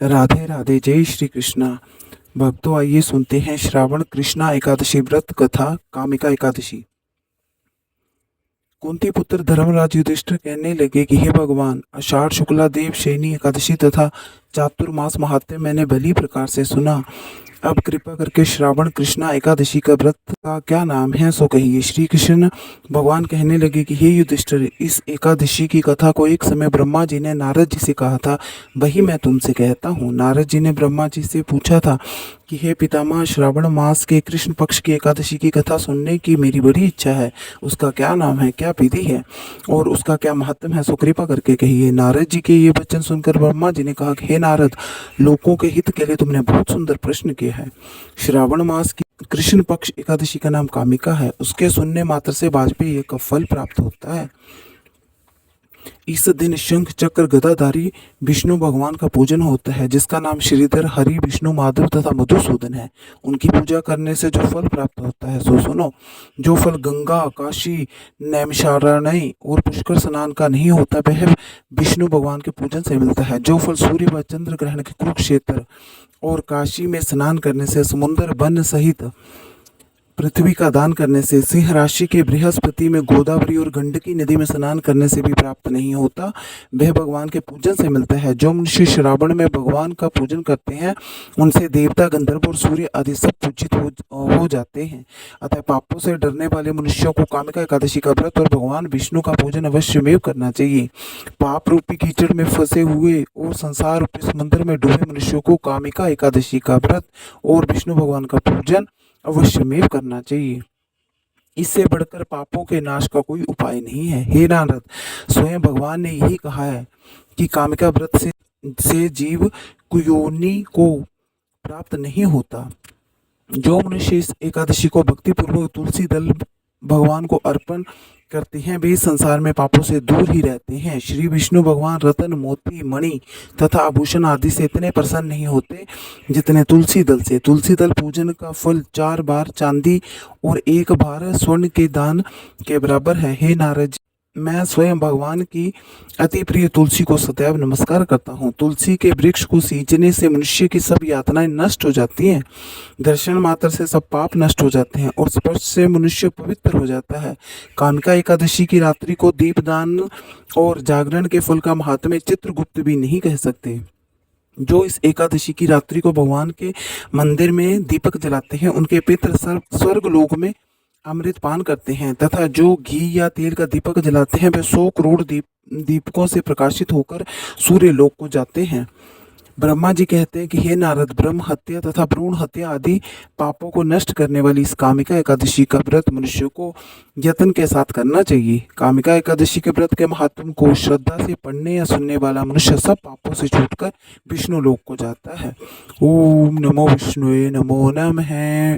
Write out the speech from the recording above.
राधे राधे, जय श्री कृष्णा। भक्तों, आइए सुनते हैं श्रावण कृष्णा एकादशी व्रत कथा कामिका एकादशी। कुंती पुत्र धर्मराज युधिष्ठिर कहने लगे कि हे भगवान, आषाढ़ शुक्ला देव शयनी एकादशी तथा चातुर्मास महात्म्य मैंने भली प्रकार से सुना। अब कृपा करके श्रावण कृष्णा एकादशी का व्रत का क्या नाम है सो कहिए। श्री कृष्ण भगवान कहने लगे कि हे युधिष्ठिर, इस एकादशी की कथा को एक समय ब्रह्मा जी ने नारद जी से कहा था, वही मैं तुमसे कहता हूँ। नारद जी ने ब्रह्मा जी से पूछा था कि हे पितामह, श्रावण मास के कृष्ण पक्ष की एकादशी की कथा सुनने की मेरी बड़ी इच्छा है। उसका क्या नाम है, क्या विधि है और उसका क्या महत्व है, सो कृपा करके कहिए। नारद जी के ये वचन सुनकर ब्रह्मा जी ने कहा कि हे नारद, लोगों के हित के लिए तुमने बहुत सुंदर प्रश्न किया है। श्रावण मास की कृष्ण पक्ष एकादशी का नाम कामिका है। उसके सुनने मात्र से वाजपेयी का फल प्राप्त होता है। इस दिन शंख चक्र गदाधारी विष्णु भगवान का पूजन होता है, जिसका नाम श्रीधर, हरि, विष्णु, माधव तथा मधुसूदन है। उनकी पूजा करने से जो फल प्राप्त होता है सो सुनो। जो फल गंगा, काशी, नैमिषारण्य और पुष्कर स्नान का नहीं होता, वह विष्णु भगवान के पूजन से मिलता है। जो फल सूर्य व चंद्र ग्रहण के कुरुक्षेत्र और काशी में स्नान करने से, समुद्र वन सहित पृथ्वी का दान करने से, सिंह राशि के बृहस्पति में गोदावरी और गंडकी नदी में स्नान करने से भी प्राप्त नहीं होता, वह भगवान के पूजन से मिलता है। जो मनुष्य श्रावण में भगवान का पूजन करते हैं, उनसे देवता, गंधर्व और सूर्य आदि सब पूजित हो जाते हैं। अतः पापों से डरने वाले मनुष्यों को कामिका एकादशी का व्रत और भगवान विष्णु का पूजन अवश्य में करना चाहिए। पाप रूपी कीचड़ में फंसे हुए और संसार रूपी समुद्र में डूबे मनुष्यों को कामिका एकादशी का व्रत और विष्णु भगवान का पूजन अवश्य में करना चाहिए। इससे बढ़कर पापों के नाश का कोई उपाय नहीं है। हे नारद, स्वयं भगवान ने यही कहा है कि कामिका व्रत से जीव कुयोनि को प्राप्त नहीं होता। जो मनुष्य इस एकादशी को भक्ति पूर्वक तुलसी दल भगवान को अर्पण करते हैं, वे संसार में पापों से दूर ही रहते हैं। श्री विष्णु भगवान रतन, मोती, मणि तथा आभूषण आदि से इतने प्रसन्न नहीं होते जितने तुलसी दल से। तुलसी दल पूजन का फल 4 बार चांदी और 1 बार स्वर्ण के दान के बराबर है। हे नारद, मैं स्वयं भगवान की अति प्रिय तुलसी को सदैव नमस्कार करता हूँ। तुलसी के वृक्ष को सींचने से मनुष्य की सब यातनाएं नष्ट हो जाती हैं। दर्शन मात्र से सब पाप नष्ट हो जाते हैं और स्पर्श से मनुष्य पवित्र हो जाता है। कामिका एकादशी की रात्रि को दीपदान और जागरण के फल का महात्म्य चित्रगुप्त भी नहीं कह सकते। जो इस एकादशी की रात्रि को भगवान के मंदिर में दीपक जलाते हैं, उनके पितृ स्वर्ग लोक में अमृत पान करते हैं, तथा जो घी या तेल का दीपक जलाते हैं, वे 100 करोड़ दीपकों से प्रकाशित होकर सूर्य लोक को जाते हैं। ब्रह्मा जी कहते हैं कि हे नारद, ब्रह्म हत्या तथा भ्रूण हत्या आदि पापों को नष्ट करने वाली इस कामिका एकादशी का व्रत मनुष्य को यत्न के साथ करना चाहिए। कामिका एकादशी के व्रत के महात्म को श्रद्धा से पढ़ने या सुनने वाला मनुष्य सब पापों से छूटकर विष्णु लोक को जाता है। ओम नमो विष्णुवे नमो नमः।